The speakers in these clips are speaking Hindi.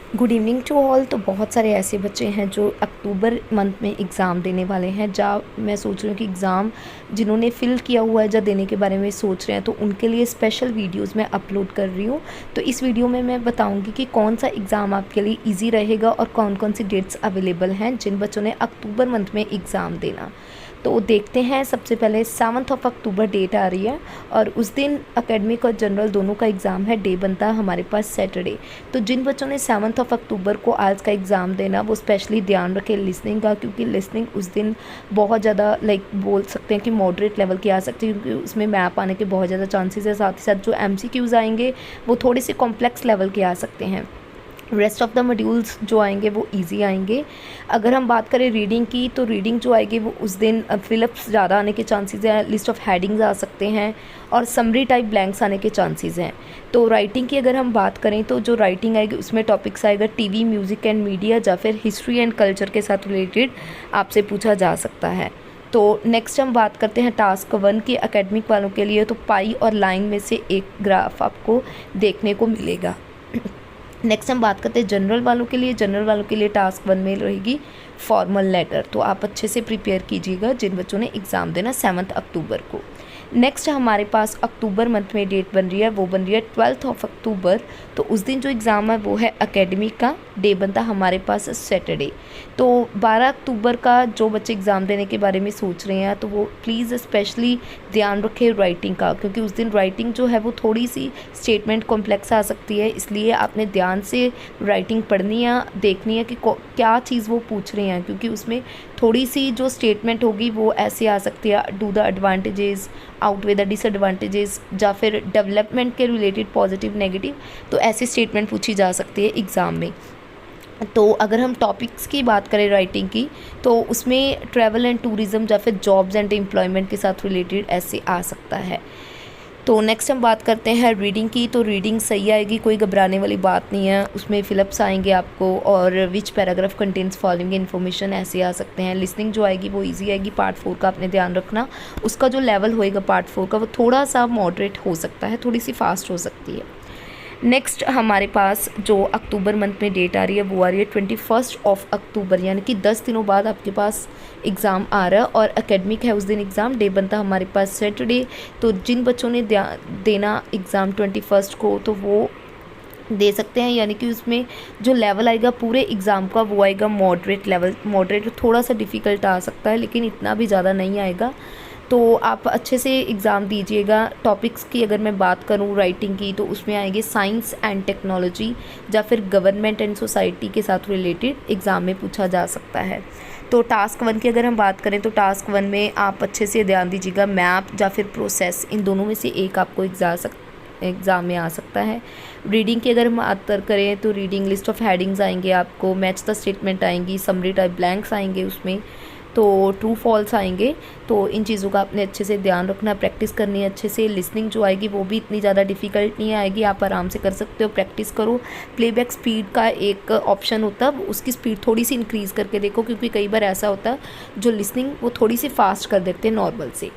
Good evening to all. तो बहुत सारे ऐसे बच्चे हैं जो अक्टूबर मंथ में एग्ज़ाम देने वाले हैं। जहाँ मैं सोच रही हूँ कि एग्ज़ाम जिन्होंने फ़िल किया हुआ है, या देने के बारे में सोच रहे हैं, तो उनके लिए स्पेशल वीडियोस मैं अपलोड कर रही हूँ। तो इस वीडियो में मैं बताऊँगी कि कौन सा एग्ज़ाम आपके लिए ईजी रहेगा और कौन कौन सी डेट्स अवेलेबल हैं जिन बच्चों ने अक्टूबर मंथ में एग्ज़ाम देना। तो देखते हैं, सबसे पहले 7 अक्टूबर डेट आ रही है और उस दिन एकेडमिक और जनरल दोनों का एग्ज़ाम है। डे बनता है हमारे पास सैटरडे। तो जिन बच्चों ने 7 अक्टूबर को आज का एग्ज़ाम देना, वो स्पेशली ध्यान रखें लिसनिंग का, क्योंकि लिसनिंग उस दिन बहुत ज़्यादा बोल सकते हैं कि मॉडरेट लेवल की आ सकती है, क्योंकि उसमें मैप आने के बहुत ज़्यादा चांसेस है। साथ ही साथ जो MCQs आएंगे वो थोड़े से कॉम्प्लेक्स लेवल के आ सकते हैं। रेस्ट ऑफ द मॉड्यूल्स जो आएंगे वो इजी आएंगे। अगर हम बात करें रीडिंग की, तो रीडिंग जो आएगी वो उस दिन फिलअप्स ज़्यादा आने के चांसेस हैं, लिस्ट ऑफ हेडिंग्स आ सकते हैं और समरी टाइप ब्लैंक्स आने के चांसेस हैं। तो राइटिंग की अगर हम बात करें, तो जो राइटिंग आएगी उसमें टॉपिक्स आएगा टीवी, म्यूज़िक एंड मीडिया, या फिर हिस्ट्री एंड कल्चर के साथ रिलेटेड आपसे पूछा जा सकता है। तो नेक्स्ट हम बात करते हैं टास्क 1 की एकेडमिक वालों के लिए। तो पाई और लाइन में से एक ग्राफ आपको देखने को मिलेगा। नेक्स्ट हम बात करते हैं जनरल वालों के लिए। जनरल वालों के लिए टास्क 1 में रहेगी फॉर्मल लेटर। तो आप अच्छे से प्रिपेयर कीजिएगा जिन बच्चों ने एग्ज़ाम देना 7 अक्टूबर को। नेक्स्ट हमारे पास अक्टूबर मंथ में डेट बन रही है, वो बन रही है 12 अक्टूबर। तो उस दिन जो एग्ज़ाम है वो है एकेडमिक का। डे बनता हमारे पास सैटरडे। तो 12 अक्टूबर का जो बच्चे एग्ज़ाम देने के बारे में सोच रहे हैं, तो वो प्लीज़ स्पेशली ध्यान रखें राइटिंग का, क्योंकि उस दिन राइटिंग जो है वो थोड़ी सी स्टेटमेंट कॉम्प्लेक्स आ सकती है। इसलिए आपने ध्यान से राइटिंग पढ़नी है, देखनी है कि क्या चीज़ वो पूछ रहे हैं, क्योंकि उसमें थोड़ी सी जो स्टेटमेंट होगी वो ऐसे आ सकती है, do the advantages outweigh the disadvantages, या फिर डेवलपमेंट के रिलेटेड पॉजिटिव नेगेटिव। तो ऐसी स्टेटमेंट पूछी जा सकती है एग्ज़ाम में। तो अगर हम टॉपिक्स की बात करें राइटिंग की, तो उसमें ट्रैवल एंड टूरिज़्म या फिर जॉब्स एंड एम्प्लॉयमेंट के साथ रिलेटेड ऐसे आ सकता है। तो नेक्स्ट हम बात करते हैं रीडिंग की। तो रीडिंग सही आएगी, कोई घबराने वाली बात नहीं है। उसमें फिलअप्स आएंगे आपको, और विच पैराग्राफ कंटेंट्स फॉलोइंग इन्फॉर्मेशन ऐसे आ सकते हैं। लिसनिंग जो आएगी वो इजी आएगी। पार्ट 4 का आपने ध्यान रखना, उसका जो लेवल होएगा पार्ट 4 का वो थोड़ा सा मॉडरेट हो सकता है, थोड़ी सी फास्ट हो सकती है। नेक्स्ट हमारे पास जो अक्टूबर मंथ में डेट आ रही है वो आ रही है 21 अक्टूबर, यानी कि 10 दिनों बाद आपके पास एग्ज़ाम आ रहा है और एकेडमिक है उस दिन एग्ज़ाम। डे बनता हमारे पास सैटरडे। तो जिन बच्चों ने देना एग्ज़ाम 21 को, तो वो दे सकते हैं, यानी कि उसमें जो लेवल आएगा पूरे एग्ज़ाम का वो आएगा मॉडरेट लेवल। मॉडरेट थोड़ा सा डिफ़िकल्ट आ सकता है, लेकिन इतना भी ज़्यादा नहीं आएगा। तो आप अच्छे से एग्ज़ाम दीजिएगा। टॉपिक्स की अगर मैं बात करूँ राइटिंग की, तो उसमें आएंगे साइंस एंड टेक्नोलॉजी, या फिर गवर्नमेंट एंड सोसाइटी के साथ रिलेटेड एग्ज़ाम में पूछा जा सकता है। तो टास्क 1 की अगर हम बात करें, तो टास्क 1 में आप अच्छे से ध्यान दीजिएगा। मैप या फिर प्रोसेस, इन दोनों में से एक आपको एग्ज़ाम में आ सकता है। रीडिंग की अगर हम बात करें, तो रीडिंग लिस्ट ऑफ हेडिंग्स आएंगे आपको, मैच द स्टेटमेंट आएंगी, समरी टाइप ब्लैंक्स आएंगे उसमें, तो ट्रू फॉल्स आएंगे। तो इन चीज़ों का आपने अच्छे से ध्यान रखना, प्रैक्टिस करनी है अच्छे से। लिसनिंग जो आएगी वो भी इतनी ज़्यादा डिफ़िकल्ट नहीं आएगी, आप आराम से कर सकते हो, प्रैक्टिस करो। प्लेबैक स्पीड का एक ऑप्शन होता है, उसकी स्पीड थोड़ी सी इंक्रीज़ करके देखो, क्योंकि कई बार ऐसा होता है जो लिसनिंग वो थोड़ी सी फास्ट कर देते हैं नॉर्मल से।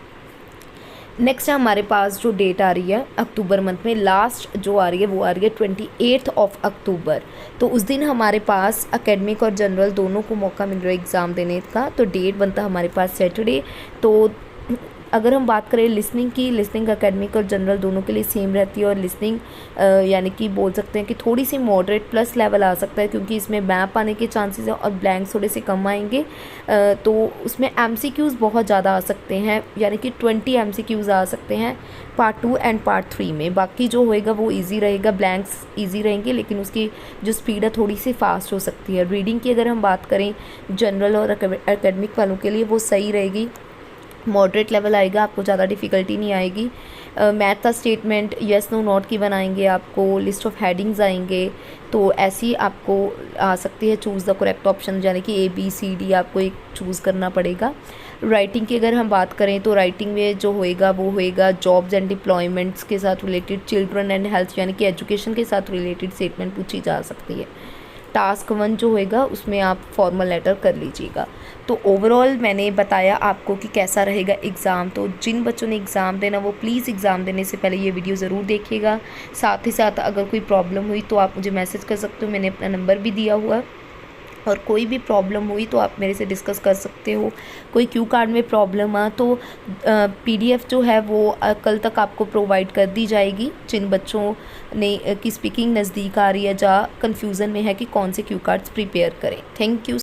नेक्स्ट हमारे पास जो डेट आ रही है अक्टूबर मंथ में, लास्ट जो आ रही है वो आ रही है 28 अक्टूबर। तो उस दिन हमारे पास एकेडमिक और जनरल दोनों को मौका मिल रहा है एग्ज़ाम देने का। तो डेट बनता है हमारे पास सैटरडे। तो अगर हम बात करें लिसनिंग की, लिसनिंग एकेडमिक और जनरल दोनों के लिए सेम रहती है, और लिसनिंग यानी कि बोल सकते हैं कि थोड़ी सी मॉडरेट प्लस लेवल आ सकता है, क्योंकि इसमें मैप आने के चांसेस हैं और ब्लैंक्स थोड़े से कम आएंगे। तो उसमें MCQs बहुत ज़्यादा आ सकते हैं, यानी कि 20 MCQs आ सकते हैं पार्ट 2 एंड पार्ट 3 में। बाकी जो होएगा वो ईजी रहेगा, ब्लैंक्स ईजी रहेंगे, लेकिन उसकी जो स्पीड है थोड़ी सी फास्ट हो सकती है। रीडिंग की अगर हम बात करें जनरल और एकेडमिक वालों के लिए, वो सही रहेगी, मॉडरेट लेवल आएगा, आपको ज़्यादा डिफ़िकल्टी नहीं आएगी। मैथ का स्टेटमेंट येस नो नॉट की बनाएंगे आपको, लिस्ट ऑफ हेडिंग्स आएंगे। तो ऐसी आपको आ सकती है चूज़ द करेक्ट ऑप्शन, यानी कि ABCD आपको एक चूज़ करना पड़ेगा। राइटिंग की अगर हम बात करें, तो राइटिंग में जो होएगा वो होएगा जॉब्स एंड डिप्लॉयमेंट्स के साथ रिलेटेड, चिल्ड्रन एंड हेल्थ यानी कि एजुकेशन के साथ रिलेटेड स्टेटमेंट पूछी जा सकती है। टास्क 1 जो होएगा उसमें आप फॉर्मल लेटर कर लीजिएगा। तो ओवरऑल मैंने बताया आपको कि कैसा रहेगा एग्ज़ाम। तो जिन बच्चों ने एग्ज़ाम देना वो प्लीज़ एग्ज़ाम देने से पहले ये वीडियो ज़रूर देखिएगा। साथ ही साथ अगर कोई प्रॉब्लम हुई तो आप मुझे मैसेज कर सकते हो, मैंने अपना नंबर भी दिया हुआ है, और कोई भी प्रॉब्लम हुई तो आप मेरे से डिस्कस कर सकते हो। कोई क्यू कार्ड में प्रॉब्लम आ तो पीडीएफ जो है वो कल तक आपको प्रोवाइड कर दी जाएगी। जिन बच्चों ने की स्पीकिंग नज़दीक आ रही है या कन्फ्यूज़न में है कि कौन से क्यू कार्ड्स प्रिपेयर करें। Thank you.